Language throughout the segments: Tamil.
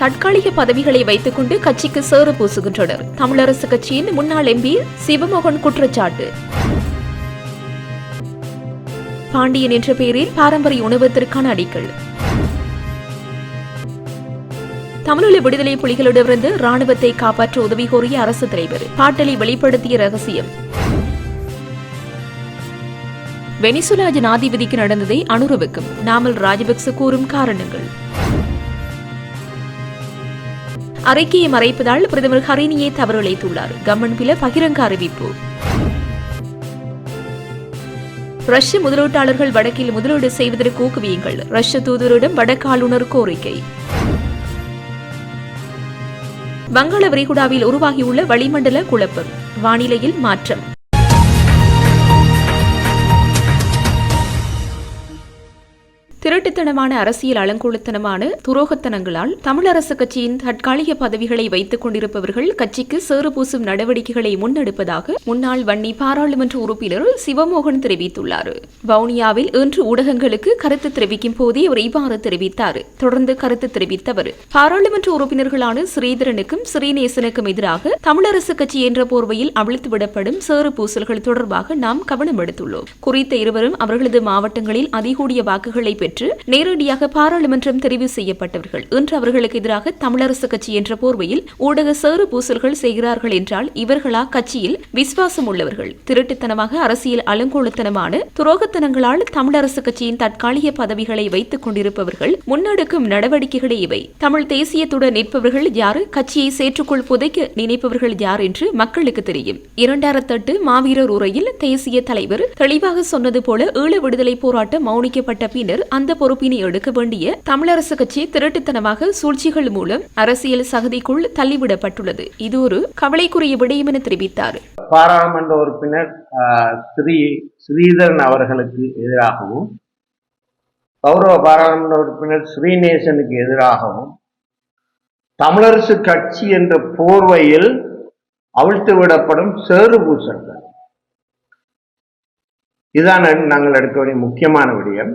தற்காலிக பதவிகளை வைத்துக் கொண்டு கட்சிக்கு சேறு பூசுகின்றனர். தமிழரசு கட்சியின் முன்னாள் எம்பி சிவமோகன் குற்றச்சாட்டு. பாண்டியன் என்ற பெயரில் பாரம்பரிய உணவகத்திற்கான அடிக்கல். தமிழீழ விடுதலை புலிகளிடமிருந்து ராணுவத்தை காப்பாற்ற உதவி கோரிய அரசு தலைவர் பாட்டலி வெளிப்படுத்திய ரகசியம். வெனிசுலா ஜனாதிபதிக்கு நடந்ததை அனுரவுக்கும் நாமல் ராஜபக்ச கூறும் காரணங்கள். அறிக்கையை மறைப்பதால் பிரதமர் ஹரினியை தவறிழைத்துள்ளார். கம்மன்பில பகிரங்க அறிவிப்பு. ரஷ்ய முதலீட்டாளர்கள் வடக்கில் முதலீடு செய்வதற்கு ஊக்குவியுங்கள். ரஷ்ய தூதரிடம் வடக்கு ஆளுநர் கோரிக்கை. வங்காள விரிகுடாவில் உருவாகியுள்ள வளிமண்டல குழப்பம், வானிலையில் மாற்றம். திருட்டுத்தனமான அரசியல் அலங்கோலத்தனமான துரோகத்தனங்களால் தமிழரசு கட்சியின் தற்காலிக பதவிகளை வைத்துக் கொண்டிருப்பவர்கள் கட்சிக்கு சேறு பூசும் நடவடிக்கைகளை முன்னெடுப்பதாக முன்னாள் வன்னி பாராளுமன்ற உறுப்பினர் சிவமோகன் தெரிவித்துள்ளார். வவுனியாவில் இன்று ஊடகங்களுக்கு கருத்து தெரிவிக்கும் போதே அவர் இவ்வாறு தெரிவித்தார். தொடர்ந்து கருத்து தெரிவித்த அவர், பாராளுமன்ற உறுப்பினர்களான ஸ்ரீதரனுக்கும் ஸ்ரீநேசனுக்கும் எதிராக தமிழரசு கட்சி என்ற போர்வையில் அவிழ்த்துவிடப்படும் சேறு பூசல்கள் தொடர்பாக நாம் கவனம் எடுத்துள்ளோம். குறித்த இருவரும் அவர்களது மாவட்டங்களில் அதிகூடிய வாக்குகளை பெற்று நேரடியாக பாராளுமன்றம் தெரிவு செய்யப்பட்டவர்கள். இன்று அவர்களுக்கு எதிராக தமிழரசு கட்சி என்ற போர்வையில் ஊடக சேறு பூசல்கள் செய்கிறார்கள் என்றால் இவர்களா கட்சியில் விசுவாசம் உள்ளவர்கள்? திருட்டுத்தனமாக அரசியல் அலங்கோலத்தனமான துரோகத்தனங்களால் தமிழரசு கட்சியின் தற்காலிக பதவிகளை வைத்துக் கொண்டிருப்பவர்கள் முன்னெடுக்கும் நடவடிக்கைகளே இவை. தமிழ் தேசியத்துடன் நிற்பவர்கள் யாரு, கட்சியை சேற்றுக்குள் புதைக்க நினைப்பவர்கள் யார் என்று மக்களுக்கு தெரியும். 2008 மாவீரர் உரையில் தேசிய தலைவர் தெளிவாக சொன்னது போல ஈழ விடுதலை போராட்டம் மௌனிக்கப்பட்ட பின்னர் அந்த பொறுப்பினை எடுக்க வேண்டிய தமிழரசு கட்சி திருட்டுத்தனமாக சூழ்ச்சிகள் மூலம் அரசியல் சகதிக்குள் தள்ளிவிடப்பட்டுள்ளது. இது ஒரு கவலைக்குரிய விடயம் என தெரிவித்தார். பாராளுமன்ற உறுப்பினர் ஸ்ரீதரன் அவர்களுக்கு எதிராகவும் கௌரவ பாராளுமன்ற உறுப்பினர் ஸ்ரீநேசனுக்கு எதிராகவும் தமிழரசு கட்சி என்ற போர்வையில் அவிழ்த்து விடப்படும் சேறு பூசல்கள், இதுதான் நாங்கள் எடுக்க வேண்டிய முக்கியமான விடயம்.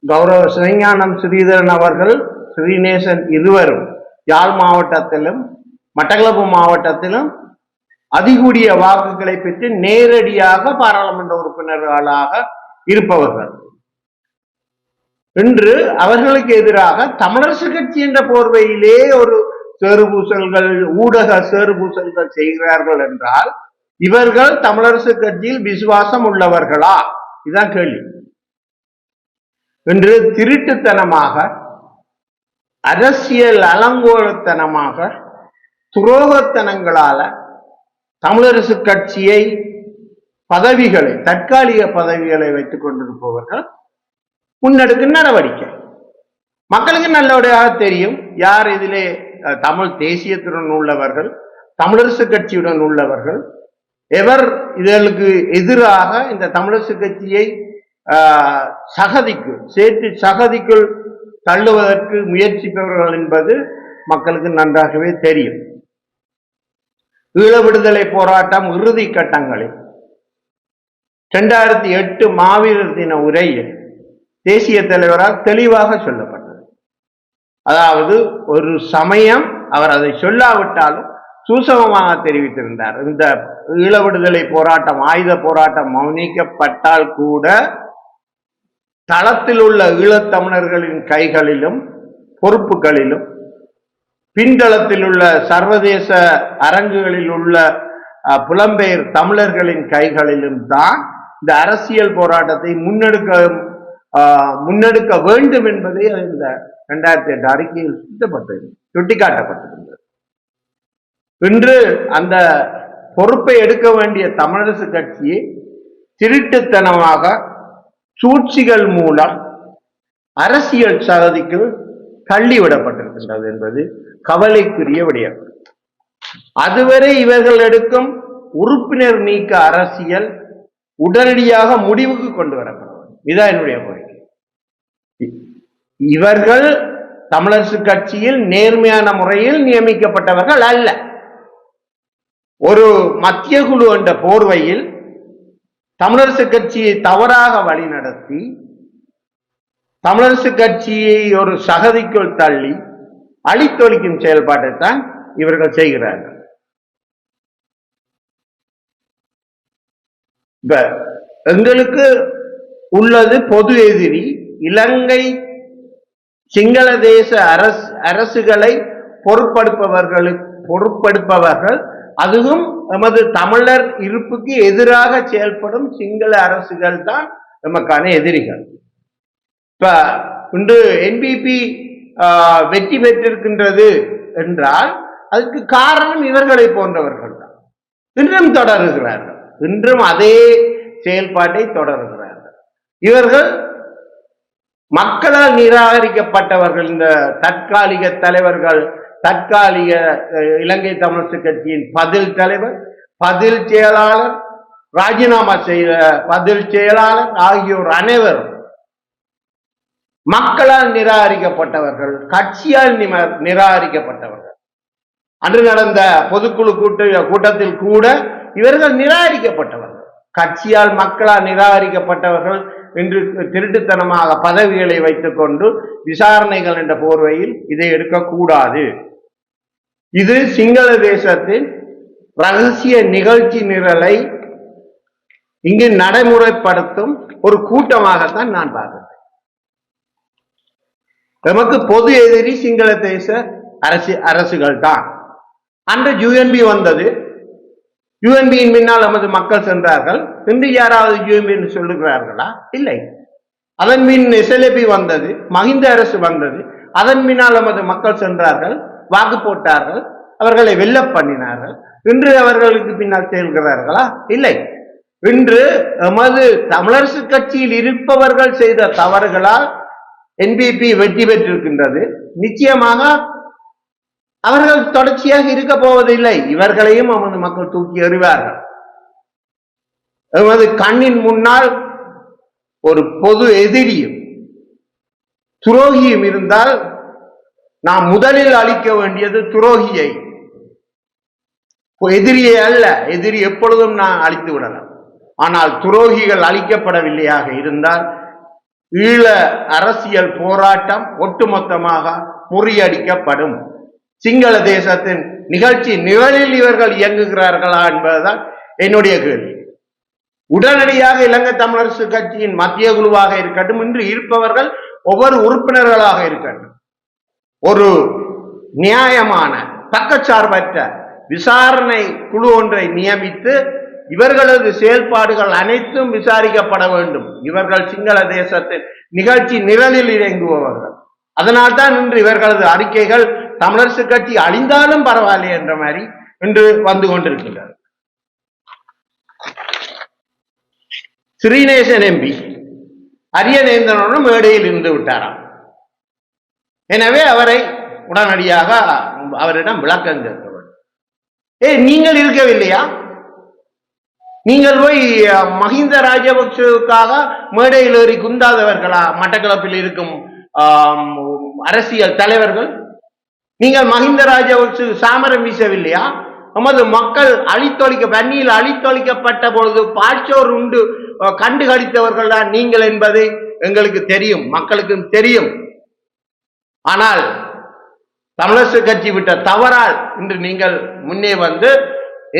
கௌரவ சிவஞானம் ஸ்ரீதரன் அவர்கள் ஸ்ரீநேசன் இருவரும் யாழ் மாவட்டத்திலும் மட்டக்களப்பு மாவட்டத்திலும் அதிகூடிய வாக்குகளை பெற்று நேரடியாக பாராளுமன்ற உறுப்பினர்களாக இருப்பவர்கள். இன்று அவர்களுக்கு எதிராக தமிழரசு கட்சி என்ற போர்வையிலே ஒரு சேறுபூசல்கள், ஊடக சேறுபூசல்கள் செய்கிறார்கள் என்றால் இவர்கள் தமிழரசு கட்சியில் விசுவாசம் உள்ளவர்களா? இதுதான் கேள்வி. இன்று திருட்டுத்தனமாக, அரசியல் அலங்கோலத்தனமாக, துரோகத்தனங்களால தமிழரசு கட்சியை பதவிகளை, தற்காலிக பதவிகளை வைத்துக் கொண்டிருப்பவர்கள் முன்னெடுக்கும் நடவடிக்கை. மக்களுக்கு நல்லபடியாக தெரியும் யார் இதிலே தமிழ் தேசியத்துடன் உள்ளவர்கள், தமிழரசு கட்சியுடன் உள்ளவர்கள், எவர் இதற்கு எதிராக இந்த தமிழரசு கட்சியை சகதிக்குள் தள்ளுவதற்கு முயற்சிப்பவர்கள் என்பது மக்களுக்கு நன்றாகவே தெரியும். ஈழ விடுதலை போராட்டம் இறுதி கட்டங்களில் 2008 மாவீரர் தின உரையில் தேசிய தலைவரால் தெளிவாக சொல்லப்பட்டது. அதாவது ஒரு சமயம் அவர் அதை சொல்லாவிட்டாலும் சூசகமாக தெரிவித்திருந்தார். இந்த ஈழ விடுதலை போராட்டம், ஆயுத போராட்டம் மௌனிக்கப்பட்டால் கூட தளத்தில் உள்ள ஈழத்தமிழர்களின் கைகளிலும் பொறுப்புகளிலும் பின்தளத்தில் உள்ள சர்வதேச அரங்குகளில் உள்ள புலம்பெயர் தமிழர்களின் கைகளிலும் தான் இந்த அரசியல் போராட்டத்தை முன்னெடுக்க வேண்டும் என்பதை இந்த 2008 அறிக்கையில் சுட்டிக்காட்டப்பட்டிருந்தது. இன்று அந்த பொறுப்பை எடுக்க வேண்டிய தமிழரசு கட்சியை திருட்டுத்தனமாக சூழ்ச்சிகள் மூலம் அரசியல் சகதிக்கு தள்ளிவிடப்பட்டிருக்கின்றது என்பது கவலைக்குரிய விடயம். அதுவரை இவர்கள் எடுக்கும் உறுப்பினர் நீக்க அரசியல் உடனடியாக முடிவுக்கு கொண்டு வரப்படும். இதுதான் என்னுடைய கோரிக்கை. இவர்கள் தமிழரசு கட்சியில் நேர்மையான முறையில் நியமிக்கப்பட்டவர்கள் அல்ல. ஒரு மத்திய குழு என்ற போர்வையில் தமிழரசு கட்சியை தவறாக வழிநடத்தி தமிழரசு கட்சியை ஒரு சகதிக்குள் தள்ளி அழித்தொழிக்கும் செயல்பாட்டை தான் இவர்கள் செய்கிறார்கள். இப்ப எங்களுக்கு உள்ளது பொது எதிரி இலங்கை சிங்கள தேச அரசுகளை பொறுப்படுப்பவர்கள், அதுவும் நமது தமிழர் இருப்புக்கு எதிராக செயல்படும் சிங்கள அரசுகள் தான் நமக்கான எதிரிகள். இப்ப இன்று என்பிபி வெற்றி பெற்றிருக்கின்றது என்றால் அதுக்கு காரணம் இவர்களை போன்றவர்கள் தான். இன்றும் தொடருகிறார்கள், இன்றும் அதே செயல்பாட்டை தொடருகிறார்கள். இவர்கள் மக்களால் நிராகரிக்கப்பட்டவர்கள். இந்த தற்காலிக தலைவர்கள், தற்காலிக இலங்கை தமிழரசு கட்சியின் பதில் தலைவர், பதில் செயலாளர், ராஜினாமா செய்த பதில் செயலாளர் ஆகியோர் அனைவரும் மக்களால் நிராகரிக்கப்பட்டவர்கள், கட்சியால் நிராகரிக்கப்பட்டவர்கள். அன்று நடந்த பொதுக்குழு கூட்டத்தில் கூட இவர்கள் நிராகரிக்கப்பட்டவர்கள், கட்சியால் மக்களால் நிராகரிக்கப்பட்டவர்கள் என்று திருட்டுத்தனமாக பதவிகளை வைத்துக் கொண்டு விசாரணைகள் என்ற போர்வையில் இதை எடுக்கக்கூடாது. இது சிங்கள தேசத்தின் ரகசிய நிகழ்ச்சி நிரலை இங்கு நடைமுறைப்படுத்தும் ஒரு கூட்டமாகத்தான் நான் பார்க்கிறேன். நமக்கு பொது எதிரி சிங்கள தேச அரசுகள் தான். அன்று யுஎன்பி வந்தது, யுஎன்பியின் பின்னால் நமது மக்கள் சென்றார்கள். இன்று யாராவது யுஎன்பி என்று சொல்லுகிறார்களா? இல்லை. அதன் பின் எஸ்எல்ஏபி வந்தது, மஹிந்த அரசு வந்தது, அதன் பின்னால் நமது மக்கள் சென்றார்கள், வாக்கு போட்டார்கள், அவர்களை வெல்ல பண்ணினார்கள். இன்று அவர்களுக்கு பின்னால் செல்கிறார்களா? இல்லை. இன்று நமது தமிழரசு கட்சியில் இருப்பவர்கள் செய்த தவறுகளால் என்பிபி வெற்றி பெற்றிருக்கின்றது. நிச்சயமாக அவர்கள் தொடர்ச்சியாக இருக்க போவதில்லை. இவர்களையும் நமது மக்கள் தூக்கி எறிவார்கள். நமது கண்ணின் முன்னால் ஒரு பொது எதிரியும் துரோகியும் இருந்தால் நாம் முதலில் அழிக்க வேண்டியது துரோகியை, எதிரியை அல்ல. எதிரி எப்பொழுதும் நான் அழித்து விடலாம். ஆனால் துரோகிகள் அழிக்கப்படவில்லையாக இருந்தால் ஈழ அரசியல் போராட்டம் ஒட்டுமொத்தமாக முறியடிக்கப்படும். சிங்கள தேசத்தின் நிகழ்ச்சி நிழலில் இவர்கள் இயங்குகிறார்களா என்பதுதான் என்னுடைய கேள்வி. உடனடியாக இலங்கை தமிழரசு கட்சியின் மத்திய குழுவாக இருக்கட்டும், இன்று இருப்பவர்கள் ஒவ்வொரு உறுப்பினர்களாக இருக்கட்டும், ஒரு நியாயமான பக்கச்சார்பற்ற விசாரணை குழு ஒன்றை நியமித்து இவர்களது செயல்பாடுகள் அனைத்தும் விசாரிக்கப்பட வேண்டும். இவர்கள் சிங்கள தேசத்தின் நிகழ்ச்சி நிழலில் இறங்குபவர்கள். அதனால்தான் இன்று இவர்களது அறிக்கைகள் தமிழரசு கட்சி அழிந்தாலும் பரவாயில்லை என்ற மாதிரி இன்று வந்து கொண்டிருக்கின்றது. ஸ்ரீநேசன் எம்பி அரியநேந்திரனுடன் மேடையில் இருந்து விட்டாராம். எனவே அவரை உடனடியாக அவரிடம் விளக்கம் கேட்க வேண்டும். நீங்கள் இருக்கவில்லையா? நீங்கள் போய் மஹிந்த ராஜபக்சவுக்காக மேடையில் ஏறி குந்தாதவர்களா மட்டக்களப்பில் இருக்கும் அரசியல் தலைவர்கள்? நீங்கள் மஹிந்த ராஜபக்ச சாமரம் வீசவில்லையா? நமது மக்கள் பன்னியில் அழித்தொழிக்கப்பட்ட பொழுது பாய்ச்சோர் உண்டு கண்டு கடித்தவர்கள் தான் நீங்கள் என்பது எங்களுக்கு தெரியும், மக்களுக்கு தெரியும். ஆனால் தமிழரசு கட்சி விட்ட தவறால் இன்று நீங்கள் முன்னே வந்து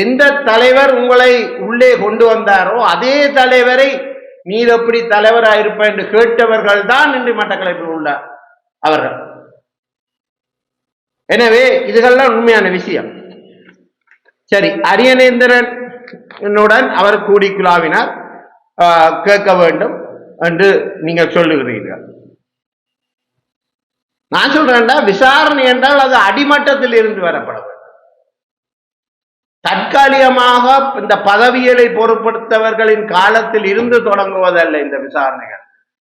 எந்த தலைவர் உங்களை உள்ளே கொண்டு வந்தாரோ அதே தலைவரை நீ எப்படி தலைவராயிருப்ப என்று கேட்டவர்கள் தான் இன்று மட்டக்களப்பில் உள்ள அவர்கள். எனவே இதுகள்லாம் உண்மையான விஷயம். சரி, அரியநேந்திரனுடன் அவர் கூடி குழாவினார், கேட்க வேண்டும் என்று நீங்கள் சொல்லுகிறீர்கள். நான் சொல்றேன்டா, விசாரணை என்றால் அது அடிமட்டத்தில் இருந்து வரப்பட வேண்டும். தற்காலிகமாக இந்த பதவிகளை பொறுப்படுத்தவர்களின் காலத்தில் இருந்து தொடங்குவதல்ல இந்த விசாரணைகள்.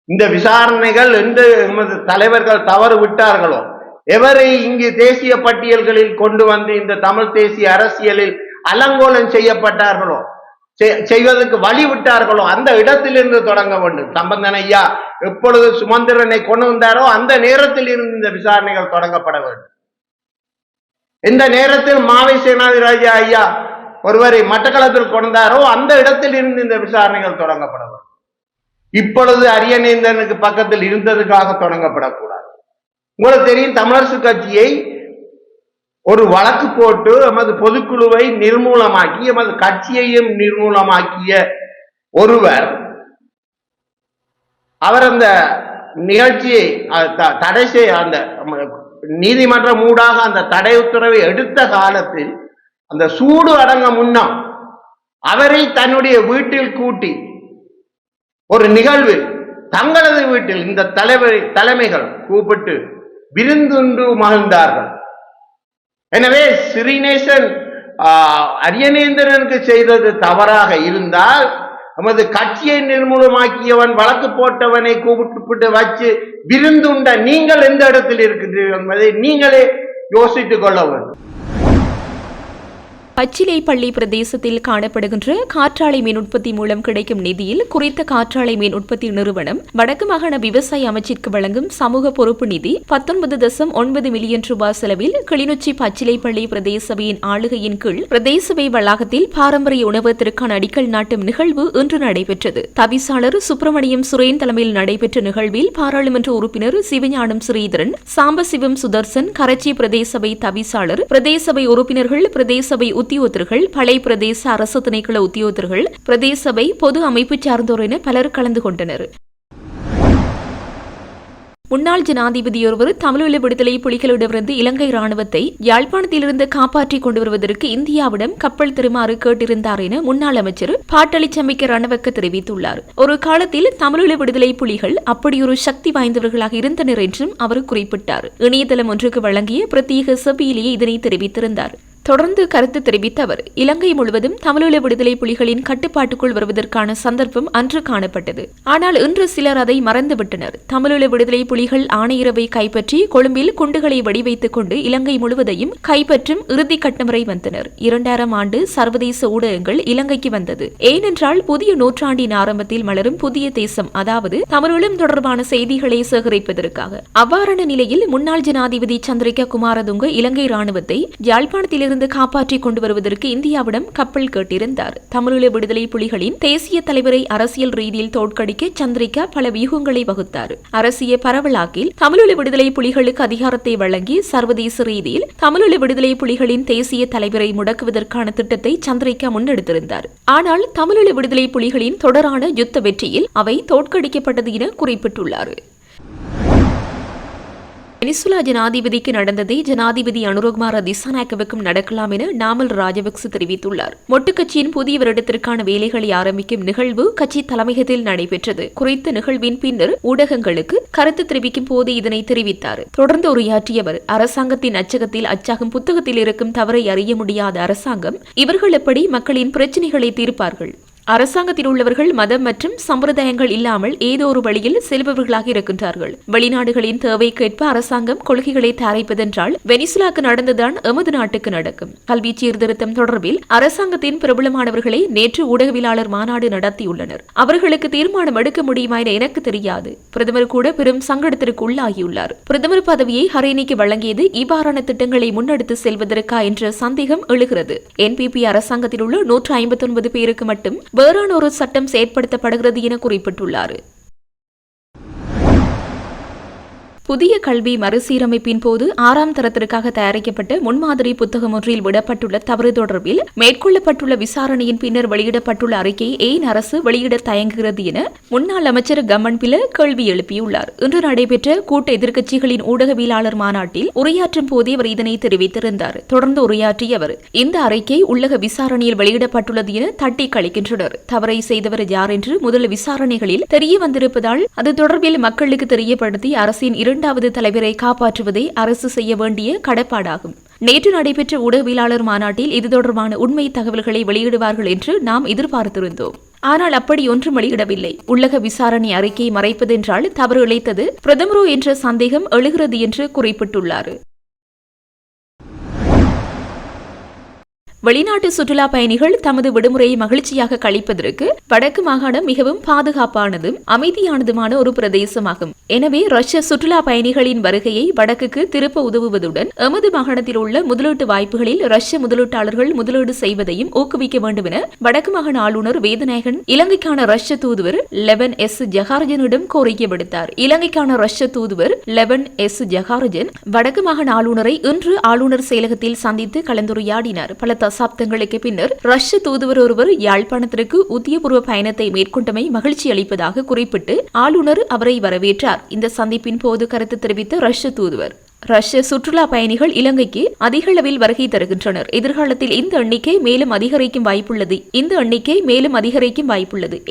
இந்த விசாரணைகள் எந்த தலைவர்கள் தவறு விட்டார்களோ, எவரை இங்கு தேசிய பட்டியல்களில் கொண்டு வந்து இந்த தமிழ் தேசிய அரசியலில் அலங்கோலம் செய்யப்பட்டார்களோ, செய்வதற்கு வழி விட்டார்களோ அந்த இடத்திலிருந்து தொடங்க வேண்டும். சம்பந்தன் ஐயா எப்பொழுது சுமந்திரனை கொண்டு வந்தாரோ அந்த நேரத்தில் இருந்து இந்த விசாரணைகள் தொடங்கப்பட வேண்டும். எந்த நேரத்தில் மாவை சேனாதிராஜா ஐயா ஒருவரை மட்டக்களப்பில் கொண்டாரோ அந்த இடத்தில் இருந்து இந்த விசாரணைகள் தொடங்கப்பட வேண்டும். இப்பொழுது அரியநேந்திரனுக்கு பக்கத்தில் இருந்ததுக்காக தொடங்கப்படக்கூடாது. உங்களுக்கு தெரியும், தமிழரசு கட்சியை ஒரு வழக்கு போட்டு எமது பொதுக்குழுவை நிர்மூலமாக்கி எமது கட்சியையும் நிர்மூலமாக்கிய ஒருவர், அவர் அந்த நிகழ்ச்சியை தடை செய்ய அந்த நீதிமன்றம் ஊடாக அந்த தடை உத்தரவை எடுத்த காலத்தில் அந்த சூடு அடங்க முன்னம் அவரை தன்னுடைய வீட்டில் கூட்டி ஒரு நிகழ்வு தங்களது வீட்டில் இந்த தலைமைகள் கூப்பிட்டு விருந்துண்டு மகிழ்ந்தார்கள். எனவே ஸ்ரீநேசன் அரியநேந்திரனுக்கு செய்தது தவறாக இருந்தால், நமது கட்சியை நிர்மூலமாக்கியவன் வழக்கு போட்டவனை கூப்பிட்டு வச்சு விருந்துண்ட நீங்கள் எந்த இடத்தில் இருக்கின்றீர்கள் என்பதை நீங்களே யோசித்துக் கொள்ள வேண்டும். பச்சிலைப்பள்ளி பிரதேசத்தில் காணப்படுகின்ற காற்றாலை மின் உற்பத்தி மூலம் கிடைக்கும் நிதியில் குறித்த காற்றாலை மின் உற்பத்தி நிறுவனம் வடக்கு மாகாண விவசாய அமைச்சிற்கு வழங்கும் சமூக பொறுப்பு நிதி 19.9 மில்லியன் ரூபாய் செலவில் கிளிநொச்சி பச்சிலைப்பள்ளி பிரதேச சபையின் ஆளுகையின் கீழ் பிரதேச சபை வளாகத்தில் பாரம்பரிய உணவகத்திற்கான அடிக்கல் நாட்டும் நிகழ்வு இன்று நடைபெற்றது. தவிசாளர் சுப்பிரமணியம் சுரேன் தலைமையில் நடைபெற்ற நிகழ்வில் பாராளுமன்ற உறுப்பினர் சிவஞானம் ஸ்ரீதரன், சாம்பசிவம் சுதர்சன், கரச்சி பிரதேச சபை தவிசாளர், பிரதேச சபை உறுப்பினர்கள், பிரதேச சபை உத்தியோகத்தர்கள், பளை பிரதேச அரசு திணைக்கள உத்தியோகத்தர்கள், பிரதேச சபை பொது அமைப்பு சார்ந்தோர் என பலர் கலந்து கொண்டனர். முன்னாள் ஜனாதிபதியொருவர் தமிழீழ விடுதலை புலிகளிடமிருந்து இலங்கை ராணுவத்தை யாழ்ப்பாணத்திலிருந்து காப்பாற்றிக் கொண்டு வருவதற்கு இந்தியாவிடம் கப்பல் தருமாறு கேட்டிருந்தார் என முன்னாள் அமைச்சர் பாட்டளிச்சமிக்க ரணவக்க தெரிவித்துள்ளார். ஒரு காலத்தில் தமிழீழ விடுதலை புலிகள் அப்படியொரு சக்தி வாய்ந்தவர்களாக இருந்தனர் என்றும் அவர் குறிப்பிட்டார். இணையதளம் ஒன்றுக்கு வழங்கிய பிரத்யேக செவ்வியிலேயே இதனை தெரிவித்திருந்தார். தொடர்ந்து கருத்து தெரிவித்த அவர், இலங்கை முழுவதும் தமிழீழ விடுதலை புலிகளின் கட்டுப்பாட்டுக்குள் வருவதற்கான சந்தர்ப்பம் அன்று காணப்பட்டது. ஆனால் இன்று சிலர் அதை மறந்துவிட்டனர். தமிழீழ விடுதலை புலிகள் ஆணையரவை கைப்பற்றி கொழும்பில் குண்டுகளை வெடிவைத்துக் கொண்டு இலங்கை முழுவதையும் கைப்பற்றும் இறுதி கட்டம் வரை வந்தனர். 2000 ஆண்டு சர்வதேச ஊடகங்கள் இலங்கைக்கு வந்தது. ஏனென்றால் புதிய நூற்றாண்டின் ஆரம்பத்தில் மலரும் புதிய தேசம், அதாவது தமிழீழம் தொடர்பான செய்திகளை சேகரிப்பதற்காக. அவ்வாறான நிலையில் முன்னாள் ஜனாதிபதி சந்திரிகா குமாரதுங்க இலங்கை ராணுவத்தை யாழ்ப்பாணத்தில் காப்பாற்றிக் கொண்டு வருவதற்கு இந்தியாவிடம் கப்பல் கேட்டிருந்தார். தமிழீழ விடுதலை புலிகளின் தேசிய தலைவரை அரசியல் ரீதியில் தோற்கடிக்க சந்திரிகா பல வியூகங்களை வகுத்தார். அரசியல் பரவலாக்கில் தமிழீழ விடுதலை புலிகளுக்கு அதிகாரத்தை வழங்கி சர்வதேச ரீதியில் தமிழீழ விடுதலை புலிகளின் தேசிய தலைவரை முடக்குவதற்கான திட்டத்தை சந்திரிகா முன்னெடுத்திருந்தார். ஆனால் தமிழீழ விடுதலை புலிகளின் தொடரான யுத்த வெற்றியில் அவை தோற்கடிக்கப்பட்டது என குறிப்பிட்டுள்ளார். வெனிசுலா ஜனாதிபதிக்கு நடந்ததை ஜனாதிபதி அனுரகுமார திசாநாயக்கவுக்கும் நடக்கலாம் என நாமல் ராஜபக்ச தெரிவித்துள்ளார். மொட்டு கட்சியின் புதிய வருடத்திற்கான வேலைகளை ஆரம்பிக்கும் நிகழ்வு கட்சி தலைமையகத்தில் நடைபெற்றது. குறித்த நிகழ்வின் பின்னர் ஊடகங்களுக்கு கருத்து தெரிவிக்கும் போது இதனை தெரிவித்தார். தொடர்ந்து உரையாற்றிய அவர், அரசாங்கத்தின் அச்சகத்தில் அச்சாகும் புத்தகத்தில் இருக்கும் தவறை அறிய முடியாத அரசாங்கம் இவர்கள் எப்படி மக்களின் பிரச்சினைகளை தீர்ப்பார்கள்? அரசாங்கத்தில் உள்ளவர்கள் மதம் மற்றும் சம்பிரதாயங்கள் இல்லாமல் ஏதோ ஒரு வழியில் செல்பவர்களாக இருக்கின்றார்கள். வெளிநாடுகளின் தேவைக்கேற்ப அரசாங்கம் கொள்கைகளை தயாரிப்பதென்றால் வெனிசுலாக்கு நடந்துதான் எமது நாட்டுக்கு நடக்கும். கல்வி சீர்திருத்தம் தொடர்பில் அரசாங்கத்தின் பிரபலமானவர்களை நேற்று ஊடகவியலாளர் மாநாடு நடத்தியுள்ளனர். அவர்களுக்கு தீர்மானம் எடுக்க முடியுமா என எனக்கு தெரியாது. பிரதமர் கூட பெரும் சங்கடத்திற்கு உள்ளாகியுள்ளார். பிரதமர் பதவியை ஹரேனிக்கு வழங்கியது இவ்வாறான திட்டங்களை முன்னெடுத்து செல்வதற்கா என்ற சந்தேகம் எழுகிறது. என்பிபி அரசாங்கத்தில் உள்ள 159 பேருக்கு மட்டும் வேறான ஒரு சட்டம் செயற்படுத்தப்படுகிறது என குறிப்பிட்டுள்ளார். புதிய கல்வி மறுசீரமைப்பின் போது 6ஆம் தரத்திற்காக தயாரிக்கப்பட்ட முன்மாதிரி புத்தகம் ஒன்றில் விடப்பட்டுள்ள தவறு தொடர்பில் மேற்கொள்ளப்பட்டுள்ள விசாரணையின் பின்னர் வெளியிடப்பட்டுள்ள அறிக்கையை ஏன் அரசு வெளியிட தயங்குகிறது என முன்னாள் அமைச்சர் கம்மன் பில கேள்வி எழுப்பியுள்ளார். இன்று நடைபெற்ற கூட்ட எதிர்க்கட்சிகளின் ஊடகவியலாளர் மாநாட்டில் உரையாற்றும் போதே அவர் இதனை தெரிவித்திருந்தார். தொடர்ந்து உரையாற்றிய அவர், இந்த அறிக்கை உள்ளக விசாரணையில் வெளியிடப்பட்டுள்ளது என தட்டி கழிக்கின்றனர். தவறை செய்தவர் யார் என்று முதல் விசாரணைகளில் தெரிய வந்திருப்பதால் அது தொடர்பில் மக்களுக்கு தெரியப்படுத்தி அரசின் 2வது தலைவரை காப்பாற்றுவதே அரசு செய்ய வேண்டிய கடப்பாடாகும். நேற்று நடைபெற்ற ஊடகவியலாளர் மாநாட்டில் இது தொடர்பான உண்மை தகவல்களை வெளியிடுவார்கள் என்று நாம் எதிர்பார்த்திருந்தோம். ஆனால் அப்படி ஒன்றும் வெளியிடவில்லை. உள்ளக விசாரணை அறிக்கையை மறைப்பதென்றால் தவறு இழைத்தது பிரதமரோ என்ற சந்தேகம் எழுகிறது என்று குறிப்பிட்டுள்ளார். வெளிநாட்டு சுற்றுலா பயணிகள் தமது விடுமுறையை மகிழ்ச்சியாக கழிப்பதற்கு வடக்கு மாகாணம் மிகவும் பாதுகாப்பானதும் அமைதியானதுமான ஒரு பிரதேசமாகும். எனவே ரஷ்ய சுற்றுலா பயணிகளின் வருகையை வடக்குக்கு திருப்ப உதவுவதுடன் எமது மாகாணத்தில் உள்ள முதலீட்டு வாய்ப்புகளில் ரஷ்ய முதலீட்டாளர்கள் முதலீடு செய்வதையும் ஊக்குவிக்க வேண்டும் என வடக்கு மாகாண ஆளுநர் வேதநாயகன் இலங்கைக்கான ரஷ்ய தூதுவர் லெவன் எஸ் ஜகார்ஜனிடம் கோரிக்கை விடுத்தார். இலங்கைக்கான ரஷ்ய தூதுவர் லெவன் எஸ் ஜகார்ஜன் வடக்கு மாகாண ஆளுநரை இன்று ஆளுநர் செயலகத்தில் சந்தித்து கலந்துரையாடினார். பல தசாப்தங்களுக்கு பின்னர் ரஷ்ய தூதுவர் ஒருவர் யாழ்ப்பாணத்திற்கு உத்தியபூர்வ பயணத்தை மேற்கொண்டமை மகிழ்ச்சி அளிப்பதாக குறிப்பிட்டு ஆளுநர் அவரை வரவேற்றார். இந்த சந்திப்பின் போது கருத்து தெரிவித்த ரஷ்ய தூதுவர், ரஷ்ய சுற்றுலா பயணிகள் இலங்கைக்கு அதிக அளவில் வருகை தருகின்றனர். எதிர்காலத்தில் இந்த எண்ணிக்கை மேலும் அதிகரிக்கும் வாய்ப்புள்ளது.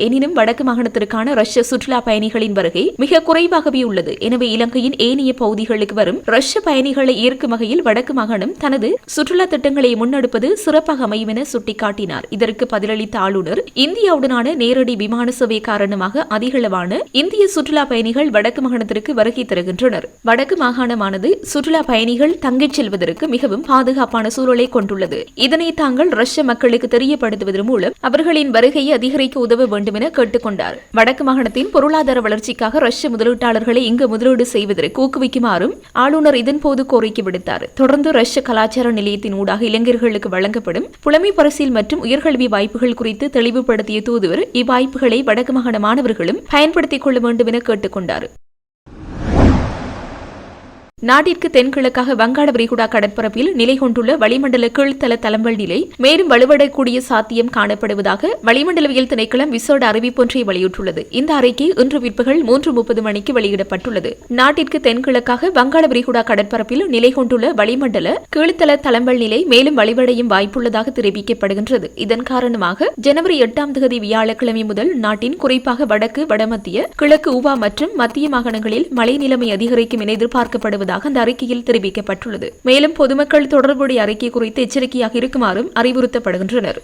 எனினும் வடக்கு மாகாணத்திற்கான ரஷ்ய சுற்றுலா பயணிகளின் வருகை மிக குறைவாகவே உள்ளது. எனவே இலங்கையின் ஏனைய பகுதிகளுக்கு வரும் ரஷ்ய பயணிகளை ஈர்க்கும் வகையில் வடக்கு மாகாணம் தனது சுற்றுலா திட்டங்களை முன்னெடுப்பது சிறப்பாக அமையும் என சுட்டிக்காட்டினார். இதற்கு பதிலளித்த ஆளுநர், இந்தியாவுடனான நேரடி விமான சேவை காரணமாக அதிகளவான இந்திய சுற்றுலா பயணிகள் வடக்கு மாகாணத்திற்கு வருகை தருகின்றனர். வடக்கு மாகாணமானது சுற்றுலா பயணிகள் தங்கிச் செல்வதற்கு மிகவும் பாதுகாப்பான சூழலை கொண்டுள்ளது. இதனை தாங்கள் ரஷ்ய மக்களுக்கு தெரியப்படுத்துவதன் மூலம் அவர்களின் வருகையை அதிகரிக்க உதவ வேண்டும் என கேட்டுக்கொண்டார். வடக்கு மாகாணத்தின் பொருளாதார வளர்ச்சிக்காக ரஷ்ய முதலீட்டாளர்களை இங்கு முதலீடு செய்வதற்கு ஊக்குவிக்குமாறும் ஆளுநர் இதன்போது கோரிக்கை விடுத்தார். தொடர்ந்து ரஷ்ய கலாச்சார நிலையத்தின் ஊடாக இளைஞர்களுக்கு வழங்கப்படும் புலமை பரிசில் மற்றும் உயர்கல்வி வாய்ப்புகள் குறித்து தெளிவுபடுத்திய தூதுவர் இவ்வாய்ப்புகளை வடக்கு மாகாண மாணவர்களும் பயன்படுத்திக் கொள்ள வேண்டும் என கேட்டுக்கொண்டார். நாட்டிற்கு தென்கிழக்காக வங்காள விரிகுடா கடற்பரப்பில் நிலை கொண்டுள்ள வளிமண்டல கீழ்த்தல தளம்பல் நிலை மேலும் வலுவடையக்கூடிய சாத்தியம் காணப்படுவதாக வளிமண்டலவியல் திணைக்களம் விசேட அறிவிப்பொன்றை வெளியிட்டுள்ளது. இந்த அறிக்கை இன்று பிற்பகல் 3:30 மணிக்கு வெளியிடப்பட்டுள்ளது. நாட்டிற்கு தென்கிழக்காக வங்காள விரிகுடா கடற்பரப்பில் நிலை கொண்டுள்ள வளிமண்டல கீழ்த்தல தளம்பல் நிலை மேலும் வலுவடையும் வாய்ப்புள்ளதாக தெரிவிக்கப்படுகின்றது. இதன் காரணமாக ஜனவரி 8ஆம் தேதி வியாழக்கிழமை முதல் நாட்டின் குறிப்பாக வடக்கு, வடமத்திய, கிழக்கு ஊவா மற்றும் மத்திய மாகாணங்களில் மழை நிலைமை அதிகரிக்கும் என எதிர்பார்க்கப்படுவதாக அந்த அறிக்கையில் தெரிவிக்கப்பட்டுள்ளது. மேலும் பொதுமக்கள் தொடர்புடைய அறிக்கை குறித்து எச்சரிக்கையாக இருக்குமாறும் அறிவுறுத்தப்படுகின்றனர்.